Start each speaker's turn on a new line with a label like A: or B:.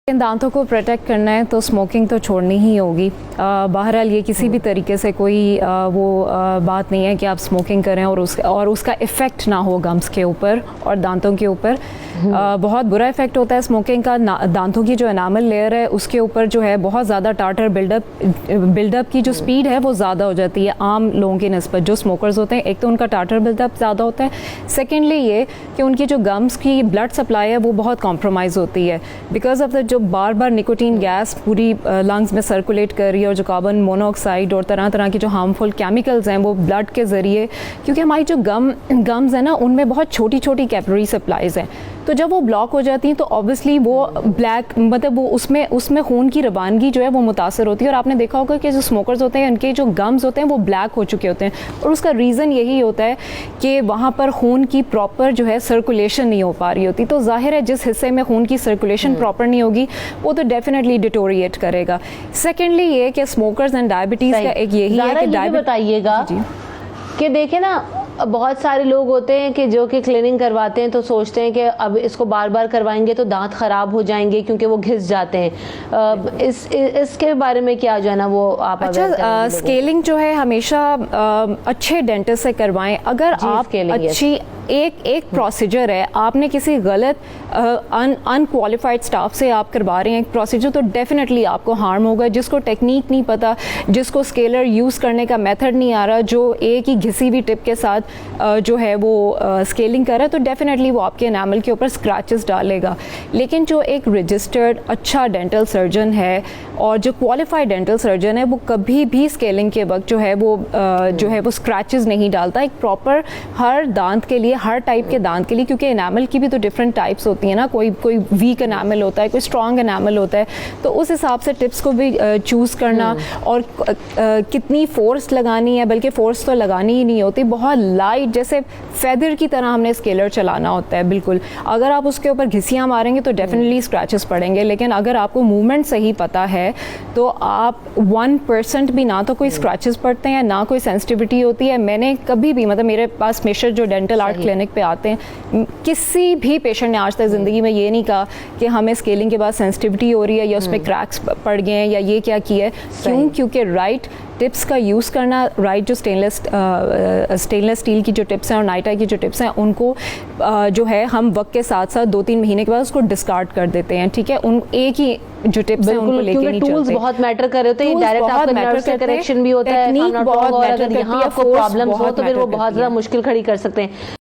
A: दांतों को प्रोटेक्ट करना है तो स्मोकिंग तो छोड़नी ही होगी। बहरहाल ये किसी भी तरीके से कोई बात नहीं है कि आप स्मोकिंग करें और उसका इफ़ेक्ट ना हो गम्स के ऊपर और दांतों के ऊपर। बहुत बुरा इफ़ेक्ट होता है स्मोकिंग का। दांतों की जो एनामल लेयर है उसके ऊपर जो है बहुत ज़्यादा टार्टर बिल्डअप की जो स्पीड है वो ज़्यादा हो जाती है आम लोगों की निस्बत। जो स्मोकर्स होते हैं, एक तो उनका टार्टर बिल्डअप ज़्यादा होता है, सेकेंडली ये कि उनकी जो गम्स की ब्लड सप्लाई है वो बहुत कॉम्प्रोमाइज़ होती है बिकॉज ऑफ द जो बार बार निकोटीन गैस पूरी लंग्स में सर्कुलेट कर रही है और जो कार्बन मोनोऑक्साइड और तरह तरह की जो हार्मफुल केमिकल्स हैं वो ब्लड के ज़रिए, क्योंकि हमारी जो गम्स है ना उनमें बहुत छोटी छोटी कैपिलरी सप्लाईज हैं, तो जब वो ब्लॉक हो जाती हैं तो ऑब्वियसली वो ब्लैक मतलब वो उसमें खून की रवानगी जो है वो मुतासर होती है। और आपने देखा होगा कि जो स्मोकर्स होते हैं उनके जो गम्स होते हैं वो ब्लैक हो चुके होते हैं और उसका रीज़न यही होता है कि वहाँ पर खून की प्रॉपर जो है सर्कुलेशन नहीं हो पा रही होती। तो जाहिर है जिस हिस्से में खून की सर्कुलेशन प्रॉपर नहीं होगी वो तो डेफिनेटली डिटोरिएट करेगा। सेकेंडली ये कि स्मोकर्स एंड डायबिटीज़ का एक यही है कि
B: बताइएगा कि देखें ना, बहुत सारे लोग होते हैं कि जो कि क्लीनिंग करवाते हैं तो सोचते हैं कि अब इसको बार बार करवाएंगे तो दांत खराब हो जाएंगे क्योंकि वो घिस जाते हैं। इसके बारे में क्या जो है ना वो आप
A: स्केलिंग जो है हमेशा अच्छे डेंटिस्ट से करवाएं। अगर आप अच्छी एक प्रोसीजर है, आपने किसी गलत अनक्वालिफाइड स्टाफ से आप करवा रहे हैं एक प्रोसीजर, तो डेफिनेटली आपको हार्म होगा। जिसको टेक्निक नहीं पता, जिसको स्केलर यूज़ करने का मेथड नहीं आ रहा, जो एक ही घिसी हुई टिप के साथ जो है वो स्केलिंग कर रहा है, तो डेफिनेटली वो आपके एनामल के ऊपर स्क्रैचेस डालेगा। लेकिन जो एक रजिस्टर्ड अच्छा डेंटल सर्जन है और जो क्वालिफाइड डेंटल सर्जन है वो कभी भी स्केलिंग के वक्त जो है वो स्क्रैचेस नहीं डालता। एक प्रॉपर हर दांत के लिए, हर टाइप के दांत के लिए, क्योंकि एनामल की भी तो डिफरेंट टाइप्स होती है ना, कोई वीक एनामल होता है, कोई स्ट्रॉन्ग एनामल होता है, तो उस हिसाब से टिप्स को भी चूज़ करना और कितनी फोर्स लगानी है, बल्कि फोर्स तो लगानी ही नहीं होती, बहुत लाइट जैसे फेदर की तरह हमने स्केलर चलाना होता है। बिल्कुल अगर आप उसके ऊपर घिसियाँ मारेंगे तो डेफिनेटली स्क्रैचेस पड़ेंगे, लेकिन अगर आपको मूवमेंट सही पता है तो आप 1% भी ना तो कोई स्क्रैचेस पड़ते हैं ना कोई सेंसिटिविटी होती है। मैंने कभी भी मतलब मेरे पास मेशर जो डेंटल आर्ट क्लिनिक पे आते हैं, किसी भी पेशेंट ने आज तक ज़िंदगी में ये नहीं कहा कि हमें स्केलिंग के बाद सेंसिटिविटी हो रही है या उसमें क्रैक्स पड़ गए हैं या ये क्या किया है। क्यों? क्योंकि राइट टिप्स का यूज़ करना, राइट जो स्टेनलेस स्टील की जो टिप्स हैं और नाइटा की जो टिप्स हैं उनको जो है हम वक्त के साथ साथ 2-3 महीने के बाद उसको डिस्कार्ड कर देते हैं। ठीक है, उन एक ही जो टिप्स हैं उनको लेके नहीं चलते।
B: टूल्स बहुत मैटर कर रहे होते हैं, डायरेक्ट आपका नर्व से कनेक्शन भी होता है,
A: टेक्निक बहुत मैटर करती है,
B: यहाँ आपको प्रॉब्लम्स हो तो फिर वो बहुत ज़्यादा मुश्किल खड़ी कर सकते हैं।